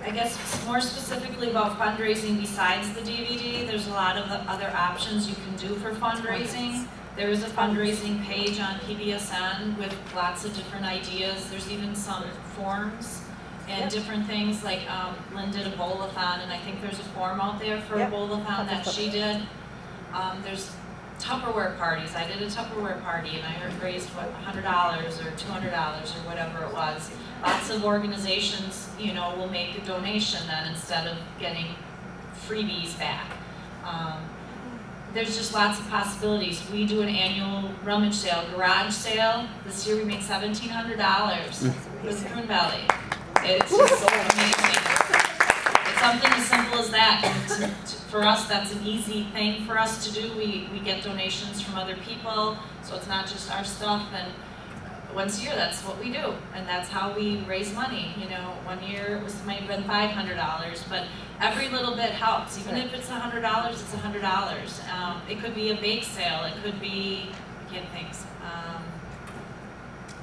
I guess more specifically about fundraising besides the DVD, there's a lot of other options you can do for fundraising. There is a fundraising page on PBSN with lots of different ideas. There's even some forms and different things, like Lynn did a bowl-a-thon, and I think there's a form out there for a bowl-a-thon that she did. There's Tupperware parties. I did a Tupperware party and I raised, what, $100 or $200 or whatever it was. Lots of organizations, you know, will make a donation then instead of getting freebies back. There's just lots of possibilities. We do an annual rummage sale, garage sale. This year we made $1,700 with Prune Belly. It's just so amazing. It's something as simple as that. And for us, that's an easy thing for us to do. We get donations from other people, so it's not just our stuff. And once a year, that's what we do, and that's how we raise money. You know, one year it might have been $500, but every little bit helps. Even if it's $100, it's $100. It could be a bake sale. It could be, I can't think,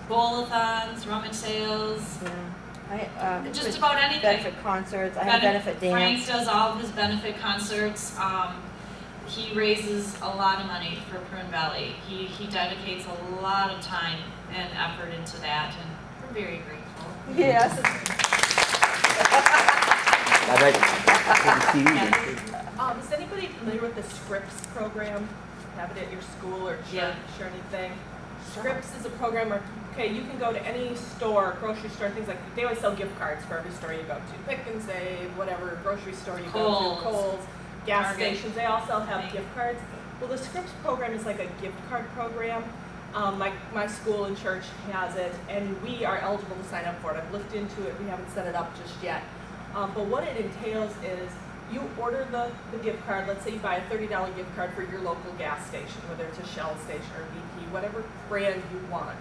bowl-a-thons, rummage sales. Just about anything. Benefit concerts. I have benefit dance. Frank does all of his benefit concerts. He raises a lot of money for Prune Belly. He dedicates a lot of time and effort into that, and we're very grateful. Yes. Is anybody familiar with the Scripps program? Have it at your school or church or anything? Scripps is a program where, okay, you can go to any store, grocery store, things like that. They always sell gift cards for every store you go to. Pick and Save, whatever grocery store you go to, Kohl's, gas stations, they also have gift cards. Well, the Scripps program is like a gift card program. My school and church has it, and we are eligible to sign up for it. I've looked into it. We haven't set it up just yet. But what it entails is you order the gift card. Let's say you buy a $30 gift card for your local gas station, whether it's a Shell station or BP, whatever brand you want.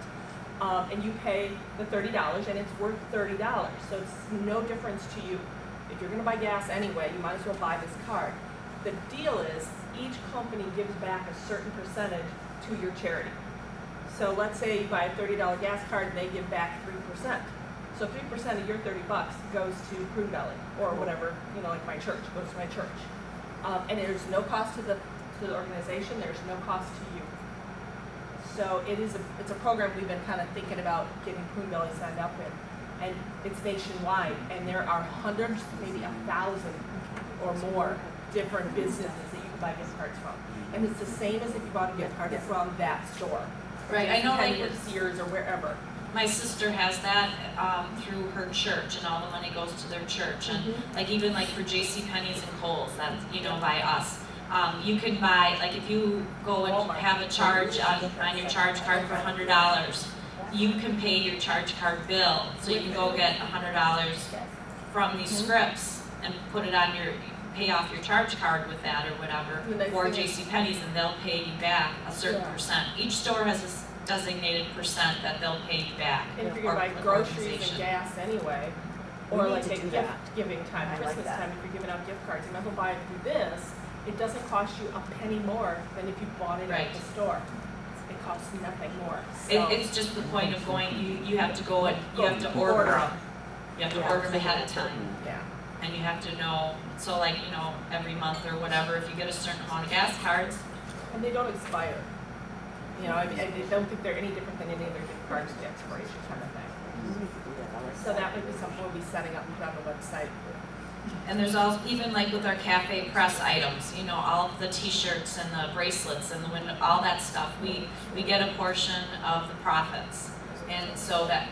And you pay the $30, and it's worth $30. So it's no difference to you. If you're going to buy gas anyway, you might as well buy this card. The deal is each company gives back a certain percentage to your charity. So let's say you buy a $30 gas card and they give back 3%. So 3% of your $30 goes to Prune Belly or whatever, you know, like my church, goes to my church. And there's no cost to the organization, there's no cost to you. So it's a program we've been kind of thinking about getting Prune Belly signed up in. And it's nationwide, and there are hundreds, maybe 1,000 or more different businesses that you can buy gift cards from. And it's the same as if you bought a gift card from that store. Right, I know, like Sears or wherever. My sister has that through her church, and all the money goes to their church. And like even like for JCPenney's and Kohl's, that's, you know, by us. You can buy, like if you go and have a charge on your charge card for $100, you can pay your charge card bill. So you can go get $100 from these Scripps and put it on your, pay off your charge card with that or whatever, or JCPenney's, and they'll pay you back a certain percent. Each store has a designated percent that they'll pay you back. And if you're going to buy groceries and gas anyway, or like a gift giving time, Christmas time, if you're giving out gift cards, you might as well buy it through this. It doesn't cost you a penny more than if you bought it at the store. It costs nothing more. So it's just the point of going, you have to go and you have to order them. You have to order them ahead of time. Yeah. And you have to know, so like, you know, every month or whatever, if you get a certain amount of gas cards. And they don't expire. You know, I don't think they're any different than any other gift cards, the expiration kind of thing. So that would be something we'll be setting up and put on the website. And there's also, even like with our Cafe Press items, you know, all of the t-shirts and the bracelets and the window, all that stuff, we get a portion of the profits. And so that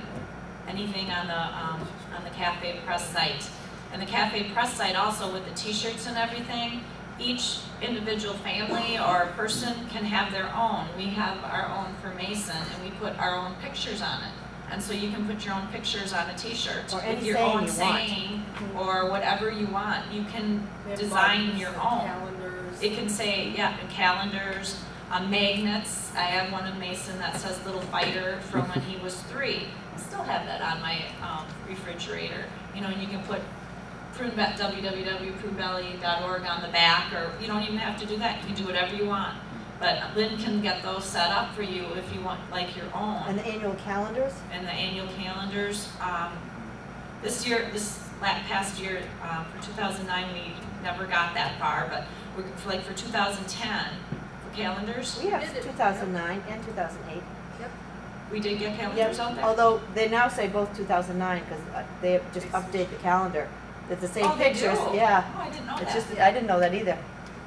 anything on the Cafe Press site. And the Cafe Press site also with the t-shirts and everything, each individual family or person can have their own. We have our own for Mason, and we put our own pictures on it. And so you can put your own pictures on a t-shirt with your own saying or whatever you want. You can design your own. Calendars. It can say, calendars, magnets. I have one in Mason that says Little Fighter from when he was 3. I still have that on my refrigerator. You know, and you can put www.prunebelly.org on the back, or you don't even have to do that. You can do whatever you want. But Lynn can get those set up for you if you want, like, your own. And the annual calendars? And the annual calendars. This past year, for 2009, we never got that far, but we're, like for 2010, for calendars, We have 2009 and 2008. we did get calendars out there. Although they now say both 2009 because they just update the calendar. It's the same Oh, they pictures. do? Yeah. Oh, I didn't know It's that. just I didn't know that either.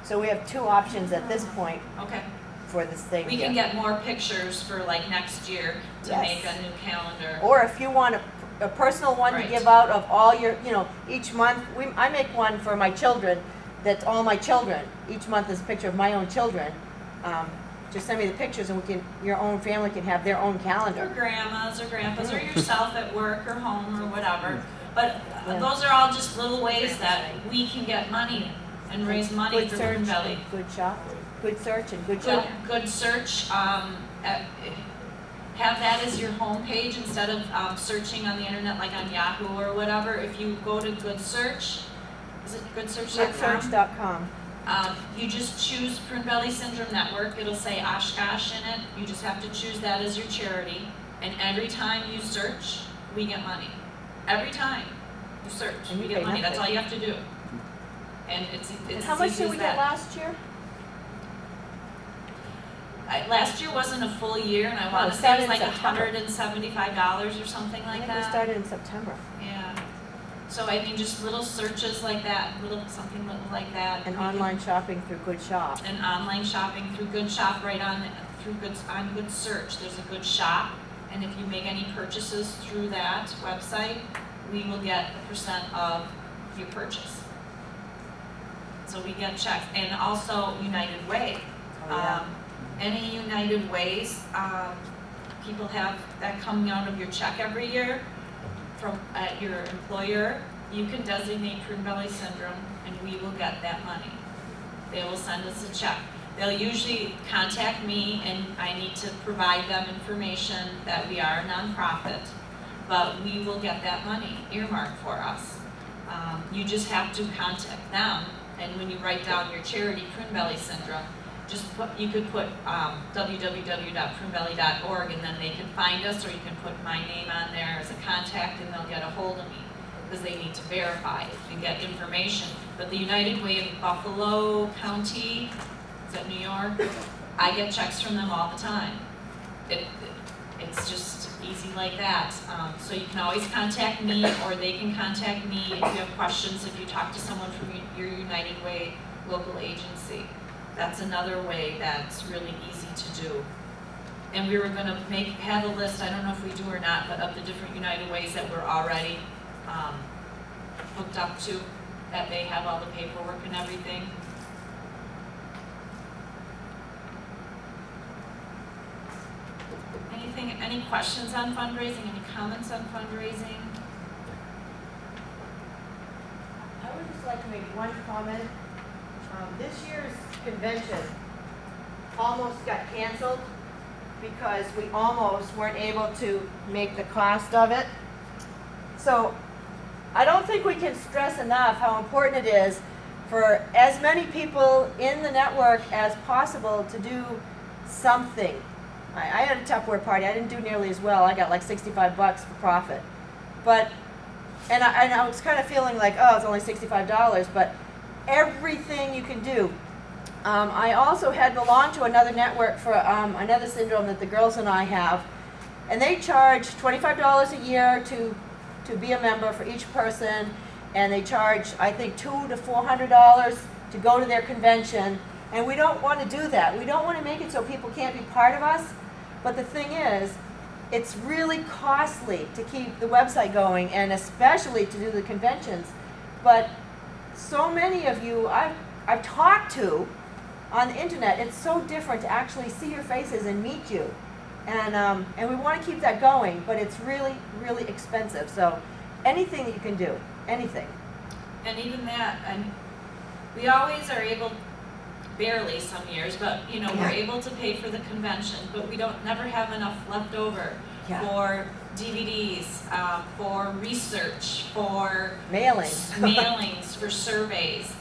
So we have 2 options at this point Okay. for this thing. We can get more pictures for like next year to Yes. make a new calendar. Or if you want a personal one Right. to give out of all your, each month, I make one for my children, that's all my children. Each month is a picture of my own children. Just send me the pictures and your own family can have their own Or calendar. grandmas or grandpas or yourself at work or home or whatever. But Yeah. those are all just little ways that we can get money and raise money Good for search, Prune Belly. good shop, good search and good Good, shop. good search. Have that as your home page instead of searching on the internet like on Yahoo or whatever. If you go to Good Search, is it goodsearch.com? Goodsearch.com. You just choose Prune Belly Syndrome Network. It'll say Oshkosh in it. You just have to choose that as your charity. And every time you search, we get money. Every time you search, And we you get pay money. That's all nothing. you have to do. And it's And how as much easy did as we get that. last year? Last year wasn't a full year, and I No, want it to say it was started like in September. $175 or something I like think we that. started in September. Yeah. So I mean, just little searches like that, something little like that. And We can- online shopping through Good Shop. And online shopping through Good Shop right on on Good Search. There's a Good Shop, and if you make any purchases through that website, we will get a percent of your purchase. So we get checks, and also United Way. Oh, yeah. Any United Ways, people have that coming out of your check every year from at your employer. You can designate Prune Belly Syndrome, and we will get that money. They will send us a check. They'll usually contact me, and I need to provide them information that we are a nonprofit, but we will get that money earmarked for us. You just have to contact them, and when you write down your charity, Prune Belly Syndrome, you could put www.prunebelly.org, and then they can find us, or you can put my name on there as a contact, and they'll get a hold of me because they need to verify it and get information. But the United Way in Buffalo County, is that New York? I get checks from them all the time. It's just easy like that. So you can always contact me, or they can contact me if you have questions, if you talk to someone from your United Way local agency. That's another way that's really easy to do. And we were going to have a list, I don't know if we do or not, but of the different United Ways that we're already hooked up to, that they have all the paperwork and everything. Any questions on fundraising? Any comments on fundraising? I would just like to make one comment. This year's convention almost got canceled because we almost weren't able to make the cost of it. So I don't think we can stress enough how important it is for as many people in the network as possible to do something. I had a Tupperware party. I didn't do nearly as well. I got like 65 bucks for profit. But, and I was kind of feeling like, oh, it's only $65, but everything you can do. I also had belonged to another network for another syndrome that the girls and I have, and they charge $25 a year to be a member for each person, and they charge, I think, $200 to $400 to go to their convention, and we don't want to do that. We don't want to make it so people can't be part of us, but the thing is, it's really costly to keep the website going, and especially to do the conventions. But so many of you I've talked to on the internet, it's so different to actually see your faces and meet you. And we want to keep that going, but it's really, really expensive. So anything that you can do, anything. And even that, and we always are able, barely some years, but you know, we're able to pay for the convention, but we never have enough left over for DVDs, for research, for mailings, for surveys.